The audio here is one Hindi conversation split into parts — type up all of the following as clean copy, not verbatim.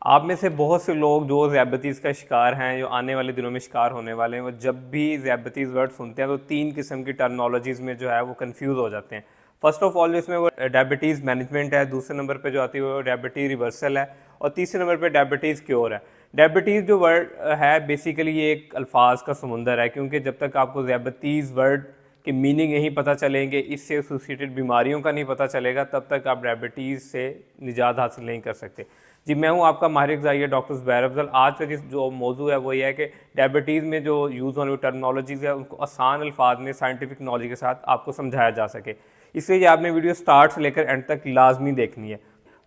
आप में से बहुत से लोग जो ज़ियादतीज़ का शिकार हैं, जो आने वाले दिनों में शिकार होने वाले हैं, वो जब भी ज़ियादतीज़ वर्ड सुनते हैं तो 3 किस्म की टर्मिनोलॉजीज़ में जो है वो कंफ्यूज हो जाते हैं। फर्स्ट ऑफ ऑल इसमें वो डायबिटीज़ मैनेजमेंट है, दूसरे नंबर पे जो आती है वो डायबिटीज़ रिवर्सल है और तीसरे नंबर पे डायबिटीज़ क्योर है। डायबिटीज़ जो वर्ड है बेसिकली ये एक अल्फाज का समुंदर है, क्योंकि जब तक आपको ज़ियादतीज़ वर्ड के मीनिंग नहीं पता चलेंगे, इससे एसोसिएटेड बीमारियों का नहीं पता चलेगा, तब तक आप डायबिटीज़ से निजात हासिल नहीं कर सकते। जी, मैं हूं आपका माहिर ग़िज़ाई डॉक्टर ज़ुबैर अफजल। आज का जो मौजू है वो ये है कि डायबिटीज़ में जो यूज़ होने वाली टर्मिनोलॉजीज़ है उनको आसान अल्फाज में साइंटिफिक नॉलेज के साथ आपको समझाया जा सके। इसलिए आपने वीडियो स्टार्ट से लेकर एंड तक लाजमी देखनी है।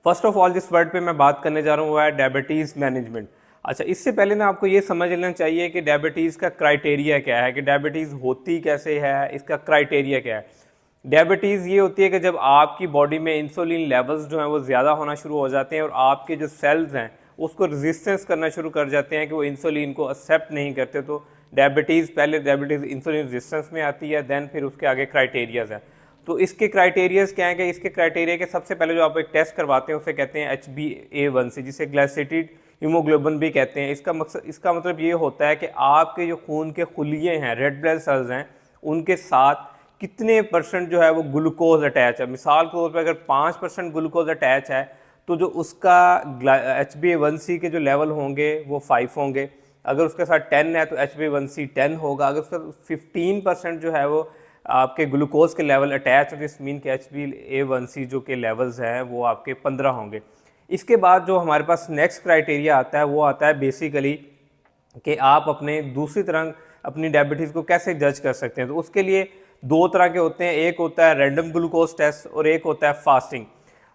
फर्स्ट ऑफ ऑल जिस वर्ड पे मैं बात करने जा रहा हूँ वो है डायबिटीज़ मैनेजमेंट। अच्छा, इससे पहले ना आपको ये समझ लेना चाहिए कि डायबिटीज़ का क्राइटेरिया क्या है, कि डायबिटीज़ होती कैसे है, इसका क्राइटेरिया क्या है। डायबिटीज़ ये होती है कि जब आपकी बॉडी में इंसुलिन लेवल्स जो हैं वो ज़्यादा होना शुरू हो जाते हैं और आपके जो सेल्स हैं उसको रेजिस्टेंस करना शुरू कर जाते हैं कि वो इंसुलिन को एक्सेप्ट नहीं करते, तो डायबिटीज़ पहले डायबिटीज़ इंसुलिन रेजिस्टेंस में आती है, देन फिर उसके आगे क्राइटेरियाज़ हैं। तो इसके क्राइटेरियाज़ क्या हैं कि इसके क्राइटेरिया के सबसे पहले जो आप एक टेस्ट करवाते हैं उसे कहते हैं HbA1c, जिसे ग्लाइसेटेड हीमोग्लोबिन भी कहते हैं। इसका मतलब ये होता है कि आपके जो खून के खुलिये हैं, रेड ब्लड सेल्स हैं, उनके साथ कितने परसेंट जो है वो ग्लूकोज अटैच है। मिसाल के तौर पर अगर 5% ग्लूकोज अटैच है तो जो उसका HbA1c के जो लेवल होंगे वो 5 होंगे। अगर उसके साथ 10 है तो HbA1c 10 होगा। अगर उसका 15% जो है वो आपके ग्लूकोज के लेवल अटैच है तो इस मीन के HbA1c जो के लेवल्स हैं वो आपके 15 होंगे। इसके बाद जो हमारे पास नेक्स्ट क्राइटेरिया आता है वो आता है बेसिकली कि आप अपने दूसरी तरह अपनी डायबिटीज़ को कैसे जज कर सकते हैं। तो उसके लिए 2 तरह के होते हैं, एक होता है रैंडम ग्लूकोज टेस्ट और एक होता है फास्टिंग।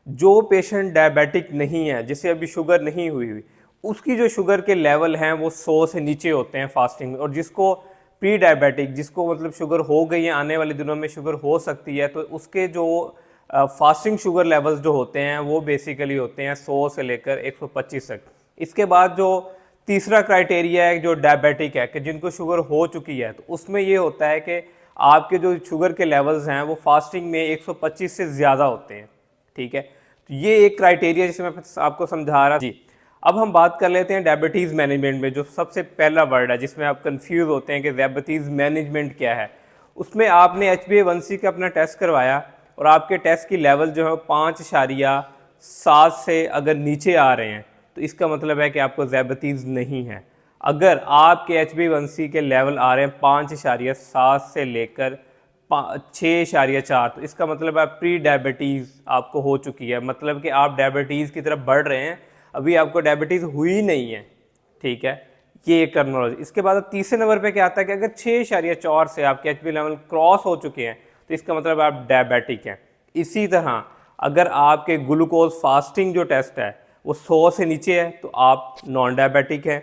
जो पेशेंट डायबिटिक नहीं है, जिसे अभी शुगर नहीं हुई, उसकी जो शुगर के लेवल हैं वो 100 से नीचे होते हैं फास्टिंग में, और जिसको प्री डायबिटिक, जिसको मतलब शुगर हो गई है, आने वाले दिनों में शुगर हो सकती है, तो उसके जो फास्टिंग शुगर लेवल्स जो होते हैं वो बेसिकली होते हैं 100 से लेकर 125 तक। इसके बाद जो तीसरा क्राइटेरिया है जो डायबिटिक है, कि जिनको शुगर हो चुकी है, तो उसमें ये होता है कि आपके जो शुगर के लेवल्स हैं वो फास्टिंग में 125 से ज़्यादा होते हैं। ठीक है, तो ये एक क्राइटेरिया जिसे मैं आपको समझा रहा जी। अब हम बात कर लेते हैं डायबिटीज़ मैनेजमेंट में, जो सबसे पहला वर्ड है जिसमें आप कंफ्यूज होते हैं कि डायबिटीज़ मैनेजमेंट क्या है। उसमें आपने HbA1c का अपना टेस्ट करवाया और आपके टेस्ट की लेवल जो है 5.7 से अगर नीचे आ रहे हैं तो इसका मतलब है कि आपको डायबिटीज़ नहीं है। अगर आपके HbA1c के लेवल आ रहे हैं 5.7 से लेकर 6.4, तो इसका मतलब है प्री डायबिटीज़ आपको हो चुकी है, मतलब कि आप डायबिटीज़ की तरफ बढ़ रहे हैं, अभी आपको डायबिटीज़ हुई नहीं है। ठीक है, ये एक टर्मिनोलॉजी। इसके बाद तीसरे नंबर पे क्या आता है कि अगर 6.4 से आपके HbA लेवल क्रॉस हो चुके हैं तो इसका मतलब आप डायबिटिक हैं। इसी तरह अगर आपके ग्लूकोज फास्टिंग जो टेस्ट है वो 100 से नीचे है तो आप नॉन डायबिटिक हैं।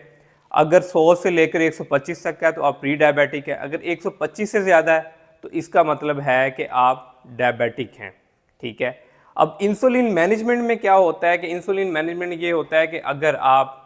अगर 100 से लेकर 125 तक का है तो आप प्री डायबिटिक है। अगर 125 से ज़्यादा है तो इसका मतलब है कि आप डायबिटिक हैं। ठीक है, अब इंसुलिन मैनेजमेंट में क्या होता है कि इंसुलिन मैनेजमेंट ये होता है कि अगर आप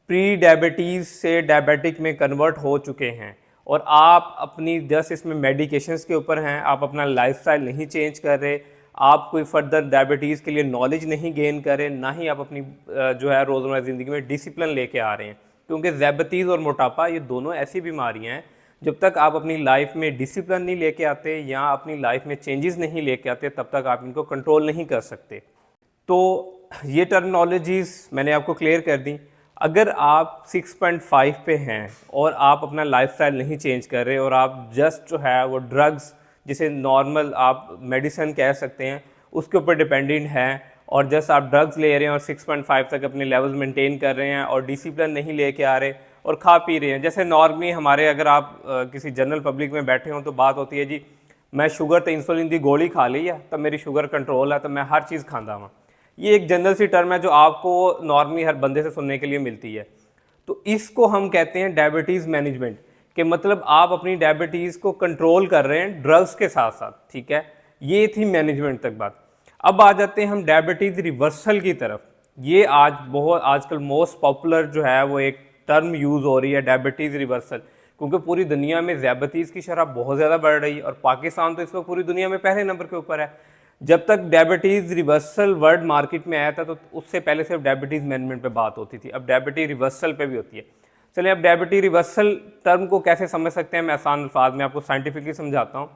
प्री डायबिटीज़ से डायबिटिक में कन्वर्ट हो चुके हैं और आप अपनी जस्ट इसमें मेडिकेशंस के ऊपर हैं, आप अपना लाइफस्टाइल नहीं चेंज कर रहे, आप कोई फर्दर डायबिटीज़ के लिए नॉलेज नहीं गेन कर रहे, ना ही आप अपनी जो है रोज़मर्रा ज़िंदगी में डिसिप्लिन लेके आ रहे हैं, क्योंकि डायबिटीज़ और मोटापा ये दोनों ऐसी बीमारियां हैं जब तक आप अपनी लाइफ में डिसिप्लिन नहीं लेके आते या अपनी लाइफ में चेंजेस नहीं लेके आते तब तक आप इनको कंट्रोल नहीं कर सकते। तो ये टर्मिनोलॉजीज़ मैंने आपको क्लियर कर दी। अगर आप 6.5 पे हैं और आप अपना लाइफस्टाइल नहीं चेंज कर रहे और आप जस्ट जो है वो ड्रग्स, जिसे नॉर्मल आप मेडिसिन कह सकते हैं, उसके ऊपर डिपेंडेंट हैं और जस्ट आप ड्रग्स ले रहे हैं और 6.5 तक अपने लेवल्स मेंटेन कर रहे हैं और डिसिप्लिन नहीं लेके आ रहे और खा पी रहे हैं, जैसे नॉर्मली हमारे अगर आप किसी जनरल पब्लिक में बैठे हों तो बात होती है जी मैं शुगर तो इंसुलिन की गोली खा ली है तो मेरी शुगर कंट्रोल है तो मैं हर चीज़ खांदा हूँ। ये एक जनरल सी टर्म है जो आपको नॉर्मली हर बंदे से सुनने के लिए मिलती है। तो इसको हम कहते हैं डायबिटीज़ मैनेजमेंट, कि मतलब आप अपनी डायबिटीज़ को कंट्रोल कर रहे हैं ड्रग्स के साथ साथ। ठीक है, ये थी मैनेजमेंट तक बात। अब आ जाते हैं हम डायबिटीज़ रिवर्सल की तरफ। ये आजकल मोस्ट पॉपुलर जो है वो एक टर्म यूज़ हो रही है, डायबिटीज़ रिवर्सल, क्योंकि पूरी दुनिया में डायबिटीज़ की शरह बहुत ज़्यादा बढ़ रही है और पाकिस्तान तो इस वक्त पूरी दुनिया में पहले नंबर के ऊपर है। जब तक डायबिटीज़ रिवर्सल वर्ड मार्केट में आया था तो उससे पहले सिर्फ डायबिटीज़ मैनेजमेंट पे बात होती थी, अब डायबिटीज़ रिवर्सल पे भी होती है। चलिए अब डायबिटीज़ रिवर्सल टर्म को कैसे समझ सकते हैं, मैं आसान अल्फाज में आपको साइंटिफिकली समझाता हूँ।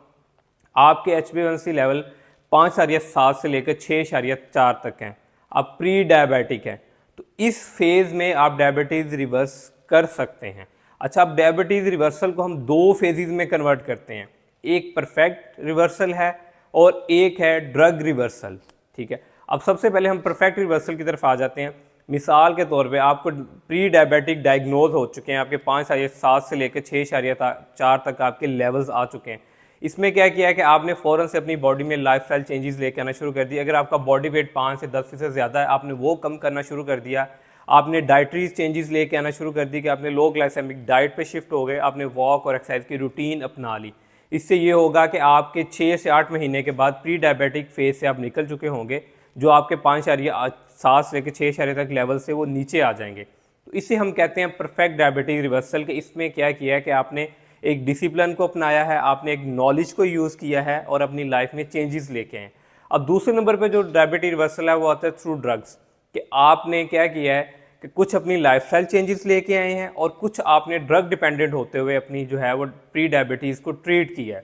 आपके HbA1c लेवल 5.7 से लेकर 6.4 तक हैं, आप प्री डायबिटिक हैं, तो इस फेज़ में आप डायबिटीज़ रिवर्स कर सकते हैं। अच्छा, अब डायबिटीज़ रिवर्सल को हम दो फेजेस में कन्वर्ट करते हैं, एक परफेक्ट रिवर्सल है और एक है ड्रग रिवर्सल। ठीक है, अब सबसे पहले हम परफेक्ट रिवर्सल की तरफ आ जाते हैं। मिसाल के तौर पे आपको प्री डायबिटिक डायग्नोज हो चुके हैं, आपके 5.7 से लेकर 6.4 तक आपके लेवल्स आ चुके हैं। इसमें क्या किया है कि आपने फ़ौरन से अपनी बॉडी में लाइफस्टाइल चेंजेस लेके आना शुरू कर दिया। अगर आपका बॉडी वेट 5 से 10% ज़्यादा है, आपने वो कम करना शुरू कर दिया। आपने डाइटरी चेंजेस लेके आना शुरू कर दी कि आपने लो ग्लाइसेमिक डाइट पे शिफ्ट हो गए, आपने वॉक और एक्सरसाइज की रूटीन अपना ली। इससे ये होगा कि आपके 6 से 8 महीने के बाद प्री डायबिटिक फेज से आप निकल चुके होंगे, जो आपके 5.7 से लेकर 6 तक लेवल से वो नीचे आ जाएंगे। तो इसे हम कहते हैं परफेक्ट डायबिटिक रिवर्सल के। इसमें क्या किया है कि आपने एक डिसिप्लिन को अपनाया है, आपने एक नॉलेज को यूज़ किया है और अपनी लाइफ में चेंजेस लेके आए। अब दूसरे नंबर पे जो डायबिटिक रिवर्सल है वो आता है थ्रू ड्रग्स, कि आपने क्या किया है कि कुछ अपनी लाइफस्टाइल चेंजेस लेके आए हैं और कुछ आपने ड्रग डिपेंडेंट होते हुए अपनी जो है वो प्री डायबिटीज़ को ट्रीट किया है।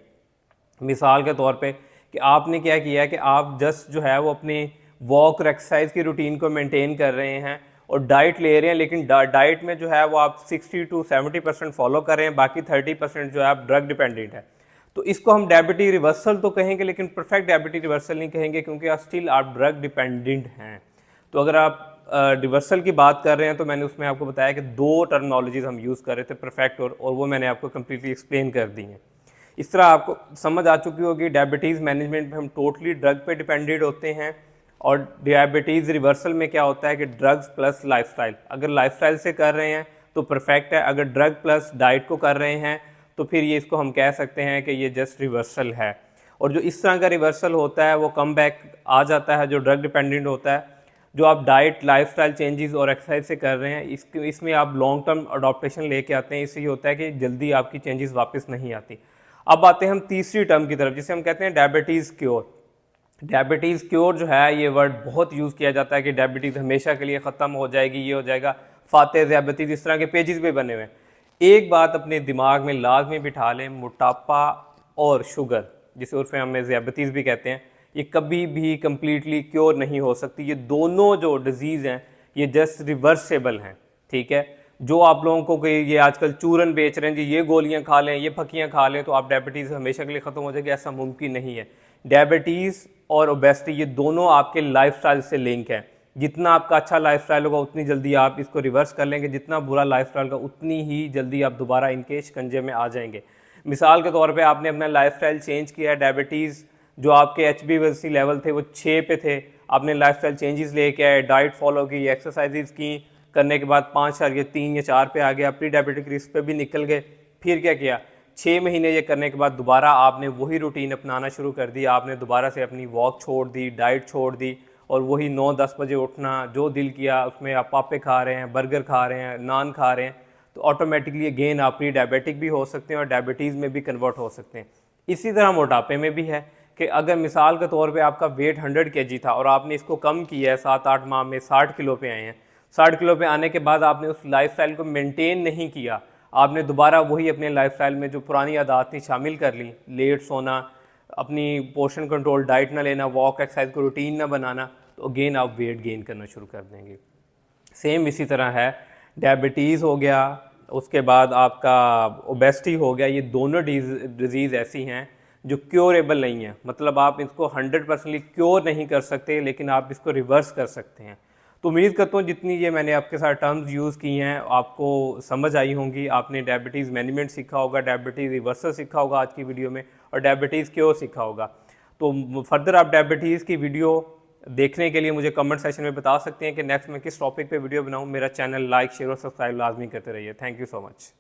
मिसाल के तौर पे कि आपने क्या किया है कि आप जस्ट जो है वो अपनी वॉक और एक्सरसाइज की रूटीन को मेंटेन कर रहे हैं और डाइट ले रहे हैं, लेकिन डाइट में जो है वो आप 60 to 70% फॉलो कर रहे हैं, बाकी 30% जो है आप ड्रग डिपेंडेंट है। तो इसको हम डायबिटीज रिवर्सल तो कहेंगे, लेकिन परफेक्ट डायबिटीज रिवर्सल नहीं कहेंगे, क्योंकि आप स्टिल आप ड्रग डिपेंडेंट हैं। तो अगर आप रिवर्सल की बात कर रहे हैं तो मैंने उसमें आपको बताया कि दो टर्मिनोलॉजीज हम यूज़ कर रहे थे, परफेक्ट और वो मैंने आपको कम्प्लीटली एक्सप्लेन कर दी हैं। इस तरह आपको समझ आ चुकी होगी डायबिटीज़ मैनेजमेंट में हम टोटली ड्रग पे डिपेंडेंट होते हैं, और डायबिटीज़ रिवर्सल में क्या होता है कि ड्रग्स प्लस लाइफस्टाइल। अगर लाइफस्टाइल से कर रहे हैं तो परफेक्ट है, अगर ड्रग प्लस डाइट को कर रहे हैं तो फिर ये इसको हम कह सकते हैं कि ये जस्ट रिवर्सल है। और जो इस तरह का रिवर्सल होता है वो कम बैक आ जाता है, जो ड्रग डिपेंडेंट होता है। जो आप डाइट, लाइफस्टाइल चेंजेस और एक्सरसाइज से कर रहे हैं, इसमें आप लॉन्ग टर्म अडॉप्टेशन लेके आते हैं, इससे ये होता है कि जल्दी आपकी चेंजेस वापस नहीं आती। अब आते हैं हम तीसरी टर्म की तरफ, जिसे हम कहते हैं डायबिटीज़ क्योर। डायबिटीज़ क्योर जो है ये वर्ड बहुत यूज़ किया जाता है कि डायबिटीज़ हमेशा के लिए ख़त्म हो जाएगी, ये हो जाएगा, फाते ज़ियाबतीज़, इस तरह के पेजेस भी बने हुए हैं। एक बात अपने दिमाग में लाजमी बिठा लें, मोटापा और शुगर, जिसे उर्फ में ज़ियाबतीज़ भी कहते हैं, ये कभी भी कम्प्लीटली क्योर नहीं हो सकती। ये दोनों जो डिजीज़ हैं ये जस्ट रिवर्सेबल हैं। ठीक है, जो आप लोगों को ये आजकल चूरन बेच रहे हैं जी, ये गोलियां खा लें, ये फकियां खा लें तो आप डायबिटीज़ हमेशा के लिए ख़त्म हो जाएगी, ऐसा मुमकिन नहीं है। डायबिटीज़ और ओबेसिटी ये दोनों आपके लाइफस्टाइल से लिंक है। जितना आपका अच्छा लाइफस्टाइल होगा उतनी जल्दी आप इसको रिवर्स कर लेंगे, जितना बुरा लाइफस्टाइल का उतनी ही जल्दी आप दोबारा इनके शिकंजे में आ जाएंगे। मिसाल के तौर पे आपने अपना लाइफस्टाइल चेंज किया है, डायबिटीज़ जो आपके HbA1c लेवल थे वो 6 पे थे, आपने लाइफस्टाइल चेंजेस लेके आए, डाइट फॉलो की, एक्सरसाइजेज की, करने के बाद 5.3 या 4 पे आ गया, प्री डायबिटिक रिस्क पे भी निकल गए। फिर क्या किया, 6 महीने ये करने के बाद दोबारा आपने वही रूटीन अपनाना शुरू कर दी, आपने दोबारा से अपनी वॉक छोड़ दी, डाइट छोड़ दी, और वही 9-10 बजे उठना, जो दिल किया उसमें आप पापे खा रहे हैं, बर्गर खा रहे हैं, नान खा रहे हैं, तो ऑटोमेटिकली अगेन आप प्री डायबिटिक भी हो सकते हैं और डायबिटीज़ में भी कन्वर्ट हो सकते हैं। इसी तरह मोटापे में भी है कि अगर मिसाल के तौर पे आपका वेट 100 kg था और आपने इसको कम किया है, 7-8 माह में 60 किलो पे आए हैं, 60 किलो पे आने के बाद आपने उस लाइफस्टाइल को मेंटेन नहीं किया, आपने दोबारा वही अपने लाइफस्टाइल में जो पुरानी आदत थी शामिल कर ली, लेट सोना, अपनी पोर्शन कंट्रोल डाइट ना लेना, वॉक एक्सरसाइज को रूटीन ना बनाना, तो अगेन आप वेट गेन करना शुरू कर देंगे। सेम इसी तरह है, डायबिटीज़ हो गया, उसके बाद आपका ओबेसिटी हो गया, ये दोनों डिजीज़ ऐसी हैं जो क्योरेबल नहीं है। मतलब आप इसको 100% क्योर नहीं कर सकते, लेकिन आप इसको रिवर्स कर सकते हैं। तो उम्मीद करता हूँ जितनी ये मैंने आपके साथ टर्म्स यूज़ की हैं आपको समझ आई होंगी। आपने डायबिटीज़ मैनेजमेंट सीखा होगा, डायबिटीज़ रिवर्सल सीखा होगा आज की वीडियो में, और डायबिटीज़ क्योर सीखा होगा। तो फर्दर आप डायबिटीज़ की वीडियो देखने के लिए मुझे कमेंट सेक्शन में बता सकते हैं कि नेक्स्ट मैं किस टॉपिक पे वीडियो बनाऊँ। मेरा चैनल लाइक, शेयर और सब्सक्राइब लाजमी करते रहिए। Thank you so much.